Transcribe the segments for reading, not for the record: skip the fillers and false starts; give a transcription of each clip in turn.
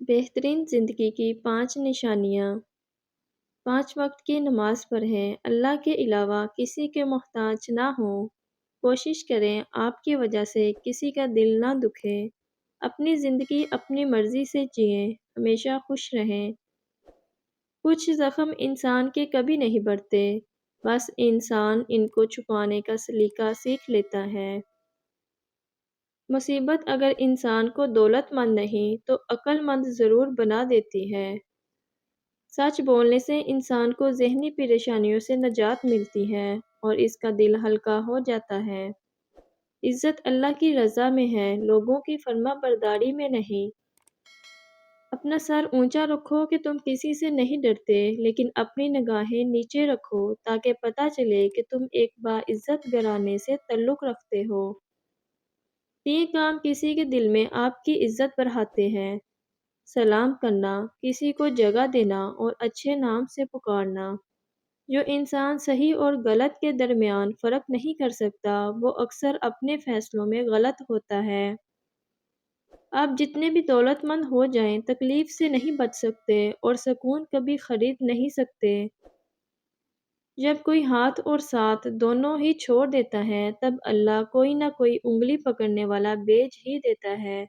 بہترین زندگی کی 5 نشانیاں۔ 5 وقت کی نماز پڑھیں، اللہ کے علاوہ کسی کے محتاج نہ ہوں، کوشش کریں آپ کی وجہ سے کسی کا دل نہ دکھے، اپنی زندگی اپنی مرضی سے جئیں، ہمیشہ خوش رہیں۔ کچھ زخم انسان کے کبھی نہیں بڑھتے، بس انسان ان کو چھپانے کا سلیقہ سیکھ لیتا ہے۔ مصیبت اگر انسان کو دولت مند نہیں تو عقل مند ضرور بنا دیتی ہے۔ سچ بولنے سے انسان کو ذہنی پریشانیوں سے نجات ملتی ہے اور اس کا دل ہلکا ہو جاتا ہے۔ عزت اللہ کی رضا میں ہے، لوگوں کی فرما برداری میں نہیں۔ اپنا سر اونچا رکھو کہ تم کسی سے نہیں ڈرتے، لیکن اپنی نگاہیں نیچے رکھو تاکہ پتہ چلے کہ تم ایک باعزت گھرانے سے تعلق رکھتے ہو۔ 3 کام کسی کے دل میں آپ کی عزت بڑھاتے ہیں: سلام کرنا، کسی کو جگہ دینا اور اچھے نام سے پکارنا۔ جو انسان صحیح اور غلط کے درمیان فرق نہیں کر سکتا، وہ اکثر اپنے فیصلوں میں غلط ہوتا ہے۔ آپ جتنے بھی دولت مند ہو جائیں، تکلیف سے نہیں بچ سکتے اور سکون کبھی خرید نہیں سکتے۔ جب کوئی ہاتھ اور ساتھ دونوں ہی چھوڑ دیتا ہے، تب اللہ کوئی نہ کوئی انگلی پکڑنے والا بھیج ہی دیتا ہے۔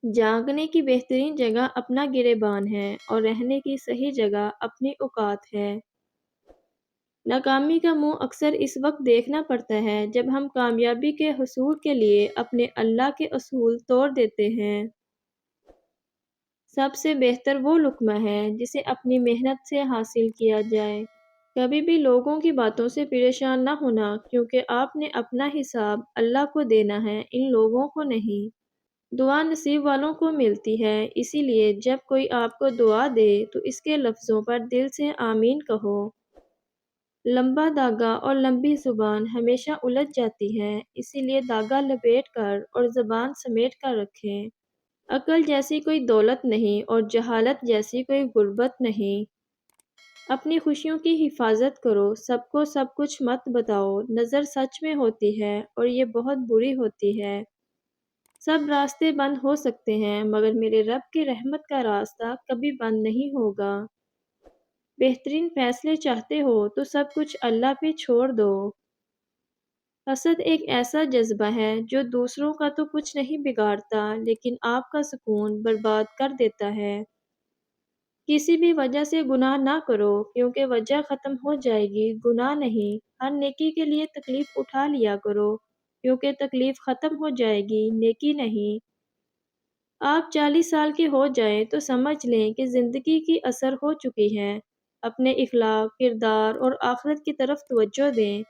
جاگنے کی بہترین جگہ اپنا گریبان ہے اور رہنے کی صحیح جگہ اپنی اوقات ہے۔ ناکامی کا منہ اکثر اس وقت دیکھنا پڑتا ہے جب ہم کامیابی کے حصول کے لیے اپنے اللہ کے اصول توڑ دیتے ہیں۔ سب سے بہتر وہ لقمہ ہے جسے اپنی محنت سے حاصل کیا جائے۔ کبھی بھی لوگوں کی باتوں سے پریشان نہ ہونا، کیونکہ آپ نے اپنا حساب اللہ کو دینا ہے، ان لوگوں کو نہیں۔ دعا نصیب والوں کو ملتی ہے، اسی لیے جب کوئی آپ کو دعا دے تو اس کے لفظوں پر دل سے آمین کہو۔ لمبا دھاگا اور لمبی زبان ہمیشہ الجھ جاتی ہے، اسی لیے دھاگا لپیٹ کر اور زبان سمیٹ کر رکھیں۔ عقل جیسی کوئی دولت نہیں اور جہالت جیسی کوئی غربت نہیں۔ اپنی خوشیوں کی حفاظت کرو، سب کو سب کچھ مت بتاؤ۔ نظر سچ میں ہوتی ہے اور یہ بہت بری ہوتی ہے۔ سب راستے بند ہو سکتے ہیں مگر میرے رب کی رحمت کا راستہ کبھی بند نہیں ہوگا۔ بہترین فیصلے چاہتے ہو تو سب کچھ اللہ پہ چھوڑ دو۔ حسد ایک ایسا جذبہ ہے جو دوسروں کا تو کچھ نہیں بگاڑتا لیکن آپ کا سکون برباد کر دیتا ہے۔ کسی بھی وجہ سے گناہ نہ کرو، کیونکہ وجہ ختم ہو جائے گی، گناہ نہیں۔ ہر نیکی کے لیے تکلیف اٹھا لیا کرو، کیونکہ تکلیف ختم ہو جائے گی، نیکی نہیں۔ آپ 40 سال کے ہو جائیں تو سمجھ لیں کہ زندگی کی اثر ہو چکی ہے۔ اپنے اخلاق، کردار اور آخرت کی طرف توجہ دیں،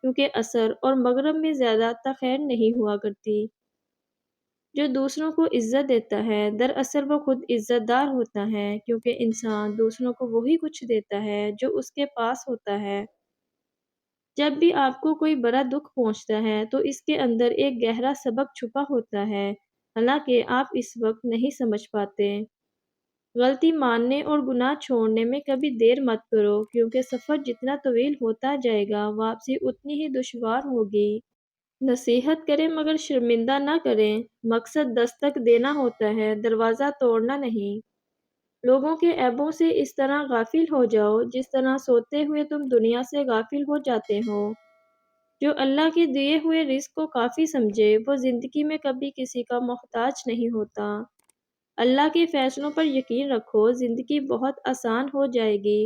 کیونکہ اثر اور مغرب میں زیادہ تخیر نہیں ہوا کرتی۔ جو دوسروں کو عزت دیتا ہے، دراصل وہ خود عزت دار ہوتا ہے، کیونکہ انسان دوسروں کو وہی کچھ دیتا ہے جو اس کے پاس ہوتا ہے۔ جب بھی آپ کو کوئی بڑا دکھ پہنچتا ہے تو اس کے اندر ایک گہرا سبق چھپا ہوتا ہے، حالانکہ آپ اس وقت نہیں سمجھ پاتے۔ غلطی ماننے اور گناہ چھوڑنے میں کبھی دیر مت کرو، کیونکہ سفر جتنا طویل ہوتا جائے گا، واپسی اتنی ہی دشوار ہوگی۔ نصیحت کریں مگر شرمندہ نہ کریں۔ مقصد دستک دینا ہوتا ہے، دروازہ توڑنا نہیں۔ لوگوں کے عیبوں سے اس طرح غافل ہو جاؤ جس طرح سوتے ہوئے تم دنیا سے غافل ہو جاتے ہو۔ جو اللہ کے دیے ہوئے رزق کو کافی سمجھے، وہ زندگی میں کبھی کسی کا محتاج نہیں ہوتا۔ اللہ کے فیصلوں پر یقین رکھو، زندگی بہت آسان ہو جائے گی۔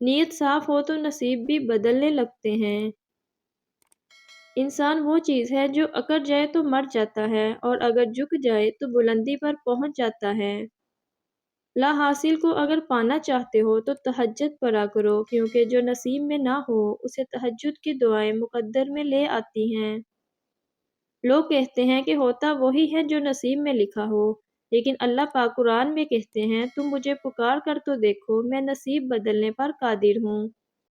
نیت صاف ہو تو نصیب بھی بدلنے لگتے ہیں۔ انسان وہ چیز ہے جو اکڑ جائے تو مر جاتا ہے اور اگر جھک جائے تو بلندی پر پہنچ جاتا ہے۔ لا حاصل کو اگر پانا چاہتے ہو تو تہجد پڑھا کرو، کیونکہ جو نصیب میں نہ ہو اسے تہجد کی دعائیں مقدر میں لے آتی ہیں۔ لوگ کہتے ہیں کہ ہوتا وہی ہے جو نصیب میں لکھا ہو، لیکن اللہ پاک قرآن میں کہتے ہیں، تم مجھے پکار کر تو دیکھو، میں نصیب بدلنے پر قادر ہوں۔